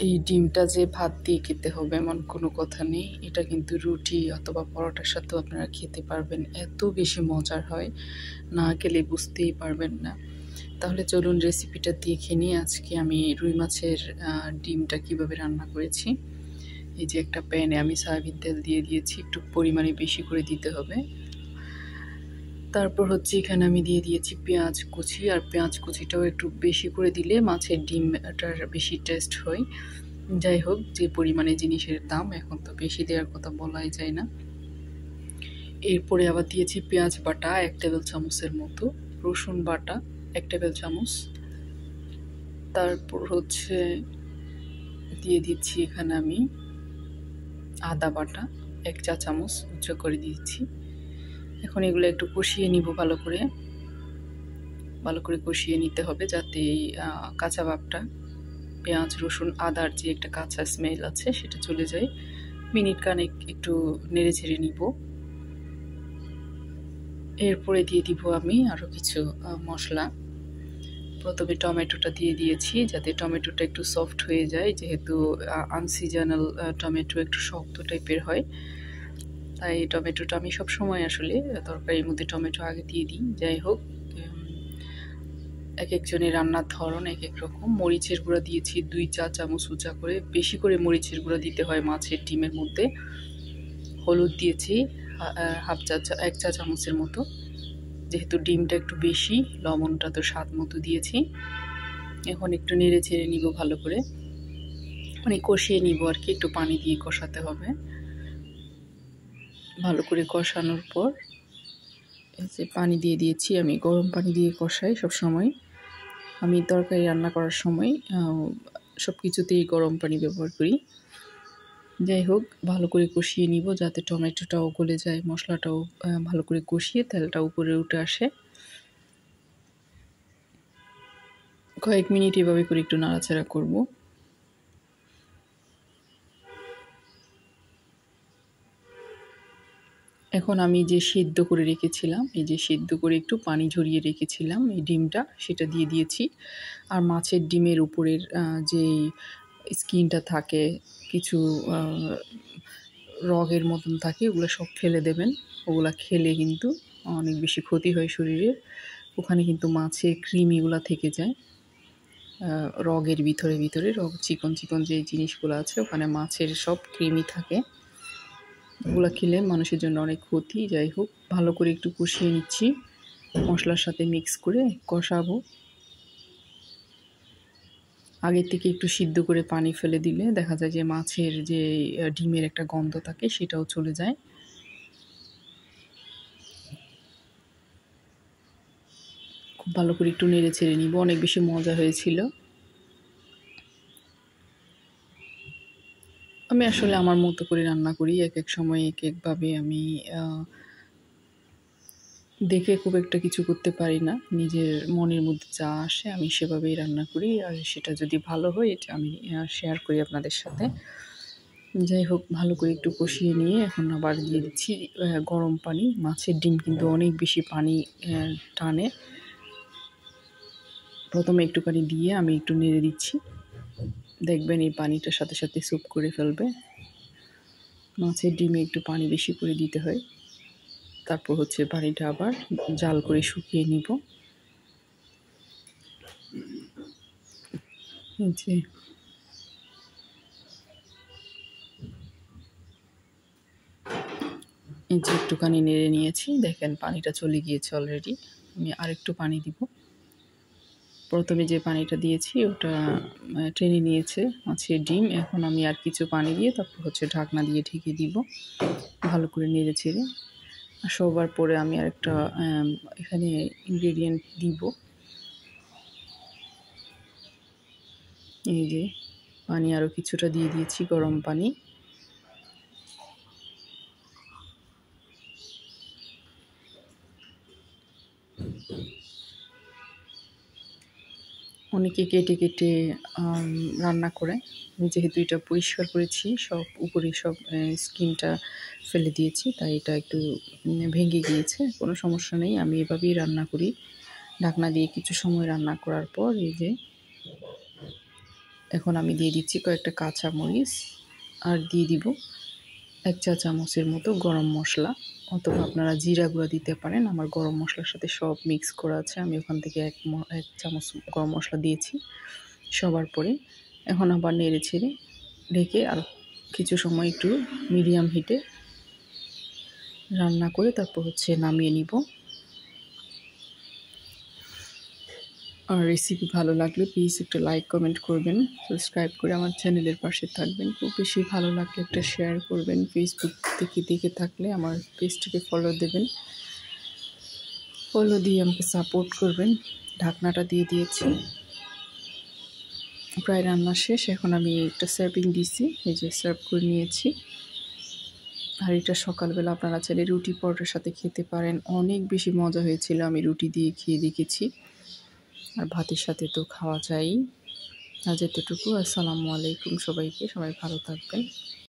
এই ডিমটা যে ভাত দিয়ে খেতে হবে এমন কোনো কথা নেই। এটা কিন্তু রুটি অথবা পরোটার সাথেও আপনারা খেতে পারবেন। এত বেশি মজার হয়, না খেলে বুঝতেই পারবেন না। তাহলে চলুন রেসিপিটা দেখে নিই। আজকে আমি রুই মাছের ডিমটা কিভাবে রান্না করেছি। এই যে একটা প্যানে আমি সয়াবিন তেল দিয়ে দিয়েছি, একটু পরিমাণে বেশি করে দিতে হবে। তারপর হচ্ছে এখানে আমি দিয়ে দিয়েছি পেঁয়াজ কুচি, আর পেঁয়াজ কুচিটাও একটু বেশি করে দিলে মাছের ডিমটার বেশি টেস্ট হয়। যাই হোক, যে পরিমাণে জিনিসের দাম এখন তো বেশি দেওয়ার কথা বলাই যায় না। এরপরে আবার দিয়েছি পেঁয়াজ বাটা 1 টেবিল চামচের মতো, রসুন বাটা 1 টেবিল চামচ, তারপর হচ্ছে দিয়ে দিচ্ছি এখানে আমি আদা বাটা 1 চা চামচ উঁচু করে দিয়েছি। এখন এগুলো একটু কষিয়ে নিব, ভালো করে কষিয়ে নিতে হবে, যাতে এই কাঁচা ভাবটা, পেঁয়াজ রসুন আদার যে একটা কাঁচা স্মেল আছে সেটা চলে যায়। মিনিট খানেক একটু নেড়ে ছেড়ে নিব। এরপরে দিয়ে দিব আমি আরও কিছু মশলা। প্রথমে টমেটোটা দিয়ে দিয়েছি, যাতে টমেটোটা একটু সফট হয়ে যায়, যেহেতু আনসিজনাল টমেটো একটু শক্ত টাইপের হয়, তাই টমেটোটা আমি সবসময় আসলে তরকারির মধ্যে টমেটো আগে দিয়ে দিই। যাই হোক, এক একজনের রান্নার ধরন এক এক রকম। মরিচের গুঁড়া দিয়েছি 2 চা চামচ উঁচা করে, বেশি করে মরিচের গুঁড়া দিতে হয় মাছের ডিমের মধ্যে। হলুদ দিয়েছি 1 চা চামচের মতো, যেহেতু ডিমটা একটু বেশি, লবণটা তো স্বাদ মতো দিয়েছি। এখন একটু নেড়ে ছেড়ে নিব ভালো করে, মানে কষিয়ে নিব আর কি, একটু পানি দিয়ে কষাতে হবে। ভালো করে কষানোর পর এই যে পানি দিয়ে দিয়েছি, আমি গরম পানি দিয়ে কষাই সব সময়। আমি তরকারি রান্না করার সময় সব কিছুতেই গরম পানি ব্যবহার করি। যাই হোক, ভালো করে কষিয়ে নিব, যাতে টমেটোটাও গলে যায়, মশলাটাও ভালো করে কষিয়ে তেলটা উপরে উঠে আসে। কয়েক মিনিট এভাবে করে একটু নাড়াচাড়া করব। এখন আমি যে সিদ্ধ করে রেখেছিলাম, এই যে সিদ্ধ করে একটু পানি ঝরিয়ে রেখেছিলাম এই ডিমটা, সেটা দিয়ে দিয়েছি। আর মাছের ডিমের উপরের যে স্কিনটা থাকে, কিছু রগের মতন থাকে, ওগুলো সব ফেলে দেবেন। ওগুলা খেলে কিন্তু অনেক বেশি ক্ষতি হয় শরীরের। ওখানে কিন্তু মাছের কৃমিগুলা থেকে যায় রগের ভিতরে রগ, চিকন চিকন যে জিনিসগুলো আছে, ওখানে মাছের সব কৃমি থাকে, ওগুলো খেলে মানুষের জন্য অনেক ক্ষতি। যাই হোক, ভালো করে একটু কষিয়ে নিচ্ছি, মশলার সাথে মিক্স করে কষাবো। আগের থেকে একটু সিদ্ধ করে পানি ফেলে দিলে দেখা যায় যে মাছের যে ডিমের একটা গন্ধ থাকে সেটাও চলে যায়। খুব ভালো করে একটু নেড়ে ছেড়ে নিব। অনেক বেশি মজা হয়েছিল। আমি আসলে আমার মতো করে রান্না করি, এক এক সময় এক একভাবে। আমি দেখে খুব একটা কিছু করতে পারি না, নিজের মনের মধ্যে যা আসে আমি সেভাবেই রান্না করি, আর সেটা যদি ভালো হয় এটা আমি শেয়ার করি আপনাদের সাথে। যাই হোক, ভালো করে একটু কষিয়ে নিয়ে এখন আবার দিয়ে দিচ্ছি গরম পানি। মাছের ডিম কিন্তু অনেক বেশি পানি টানে। প্রথমে একটুখানি দিয়ে আমি একটু নেড়ে দিচ্ছি, দেখবেন এই পানিটার সাথে সাথে স্যুপ করে ফেলবে। মাছের ডিমে একটু পানি বেশি করে দিতে হয়। তারপর হচ্ছে পানিটা আবার জাল করে শুকিয়ে নিব। যে এই যে একটুখানি নেড়ে নিয়েছি, দেখেন পানিটা চলে গিয়েছে অলরেডি। আমি আরেকটু পানি দিব। প্রথমে যে পানিটা দিয়েছি ওটা টেনে নিয়েছে মাছের ডিম। এখন আমি আর কিছু পানি দিয়ে তারপর হচ্ছে ঢাকনা দিয়ে ঢেকে দিব, ভালো করে নেড়ে ছেড়ে। সবার পরে আমি আরেকটা এখানে ইনগ্রেডিয়েন্ট দিব। এই যে পানি আরও কিছুটা দিয়ে দিয়েছি, গরম পানি। অনেকে কেটে কেটে রান্না করে, যেহেতু এটা পরিষ্কার করেছি, সব উপরে সব স্কিনটা ফেলে দিয়েছি, তাই এটা একটু ভেঙে গিয়েছে। কোনো সমস্যা নেই, আমি এভাবেই রান্না করি। ঢাকনা দিয়ে কিছু সময় রান্না করার পর এই যে এখন আমি দিয়ে দিচ্ছি কয়েকটা কাঁচা মরিচ, আর দিয়ে দিব 1 চা চামচের মতো গরম মশলা, অথবা আপনারা জিরা গুঁড়া দিতে পারেন। আমার গরম মশলার সাথে সব মিক্স করা আছে, আমি ওখান থেকে 1 চামচ গরম মশলা দিয়েছি সবার পরে। এখন আবার নেড়ে ছেড়ে ঢেকে আর কিছু সময় একটু মিডিয়াম হিটে রান্না করে তারপর নামিয়ে নিব। আর রেসিপি ভালো লাগলে প্লিজ একটা লাইক কমেন্ট করবেন, সাবস্ক্রাইব করে আমার চ্যানেলের পাশে থাকবেন। খুব বেশি ভালো লাগলে একটা শেয়ার করবেন। ফেসবুক থেকে দেখে থাকলে আমার পেজটিকে ফলো দেবেন, ফলো দিয়ে আমাকে সাপোর্ট করবেন। ঢাকনাটা দিয়ে দিয়েছি, প্রায় রান্না শেষ। এখন আমি একটা সার্ভিং দিছি, এই যে সার্ভ করে নিয়েছি। আর এটা সকালবেলা আপনারা চাইলে রুটি পরোটার সাথে খেতে পারেন, অনেক বেশি মজা হয়েছিল। আমি রুটি দিয়ে খেয়ে দেখেছি, আর ভাতের সাথে তো খাওয়া যায়। আজ এতটুকু। আসসালামু আলাইকুম সবাইকে, সবাই ভালো থাকবেন।